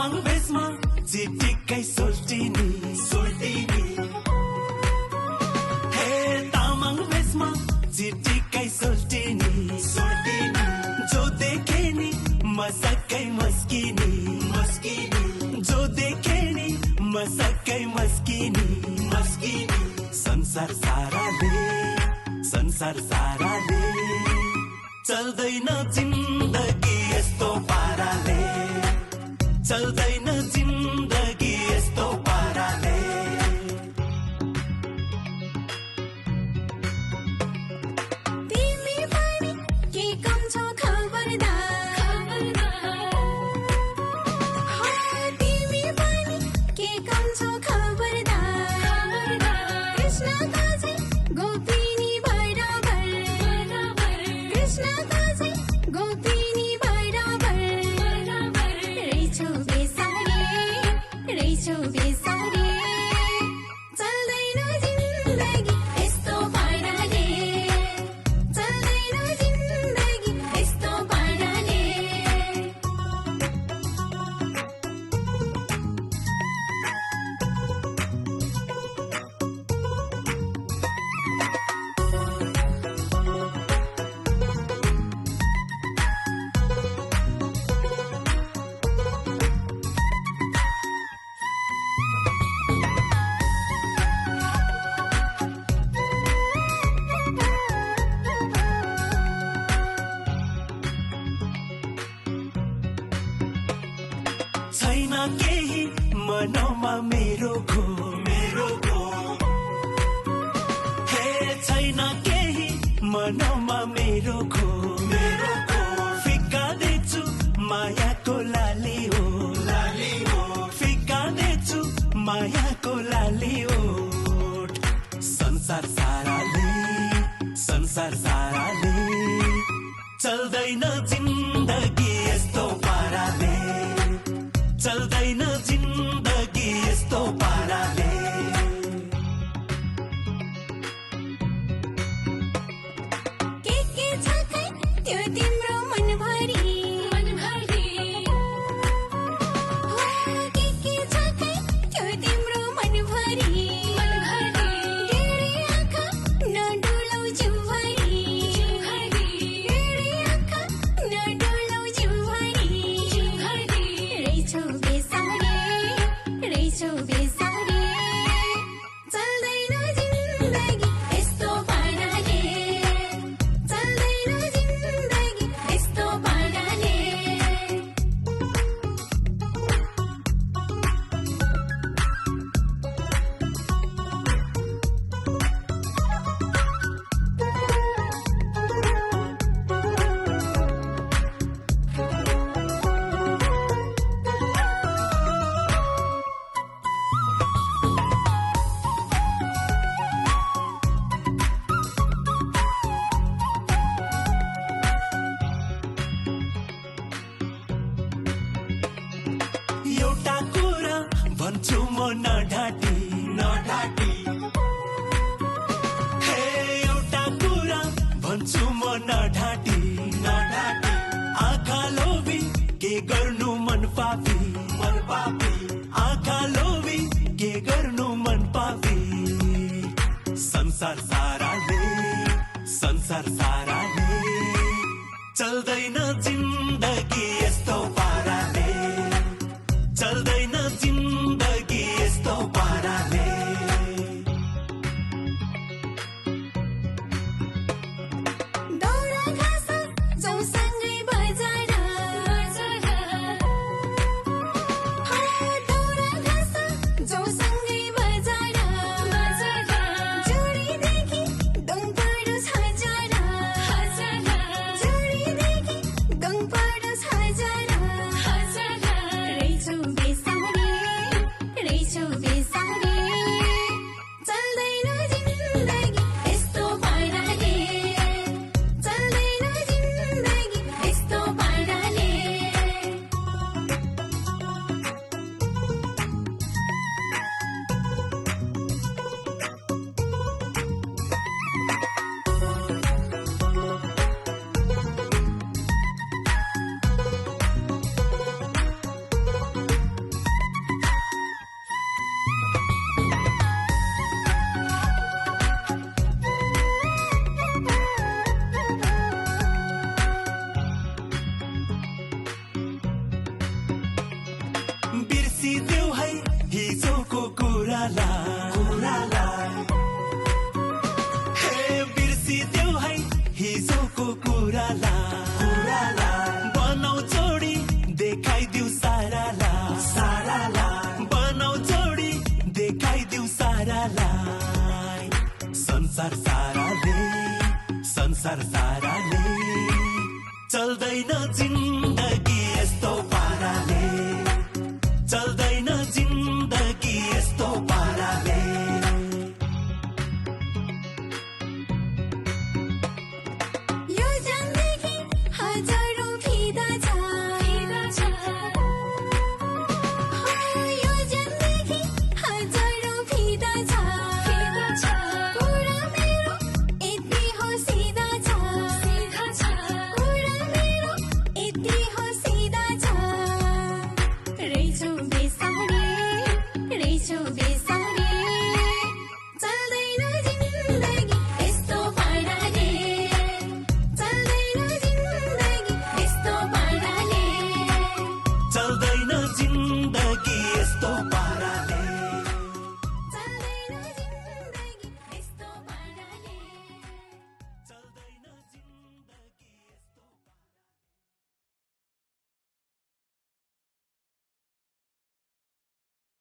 तामाङ भेषमा चिटिक्कै सोल्टिनी सोल्टिनी हे तामाङ भेषमा चिटिक्कै सोल्टिनी सोल्टिनी जो देखे नि मसक्कै मस्किनी मस्किनी जो देखे नि मसक्कै मस्किनी मस्किनी संसार साराले चल्दैन जिन्दगी यस्तो पाराले चल्दैन जिन्दगी यस्तो पाराले तिमी पनि के कम छौ खबरदार तिमी पनि के कम छौ खबरदार कृष्ण काजै गोपिनी बराबर कृष्ण काजै गोपिनी बराबर रहेछौ बेसारे चल्दैन जिन्दगी यस्तो पाराले चल्दैन जिन्दगी यस्तो पाराले छैन केही मनौमा मेरो खो हे छैन केही मनौमा मेरो खो फिक्का दिन्छु मायाको लाली हो फिक्का दिन्छु मायाको लाली हो संसार साराले चल्दैन जिन्दगी यस्तो पाराले चल्दैन जिन्दगी यस्तो पाराले के छ खै त्यो तिम्रो मनभरि हो के छ खै त्यो तिम्रो मनभरि डेढी आँखा नडुलाउ जिउभरि डेढी आँखा नडुलाउ जिउभरि रहेछौ बेसारे चल्दैन जिन्दगी यस्तो पाराले चल्दैन जिन्दगी यस्तो पाराले एउटा कुरा भन्छु म नढाटी हे एउटा कुरा भन्छु म नढाटी आँखा लोभी के गर्नु मन पापी आँखा लोभी के गर्नु मन पापी संसार साराले चल्दैन जिन्दगी यस्तो पाराले चल्दैन जिन्दगी यस्तो पाराले दौरा घाँस जाउँसँगै बजार दौरा घाँस जाउँसँगै बजार जोडीदेखि दङपडोस् हजार जोडीदेखि दङपडोस् हजार हे बिर्सिदेऊ है हिजोको कुरालाई बनाऊ जोडी देखाइदिऊ सारालाई बनाऊ जोडी देखाइदिऊ सारालाई संसार साराले चल्दैन जिन्दगी यस्तो पाराले चल्दैन जिन्दगी यस्तो पाराले यो जिन्दगी हजार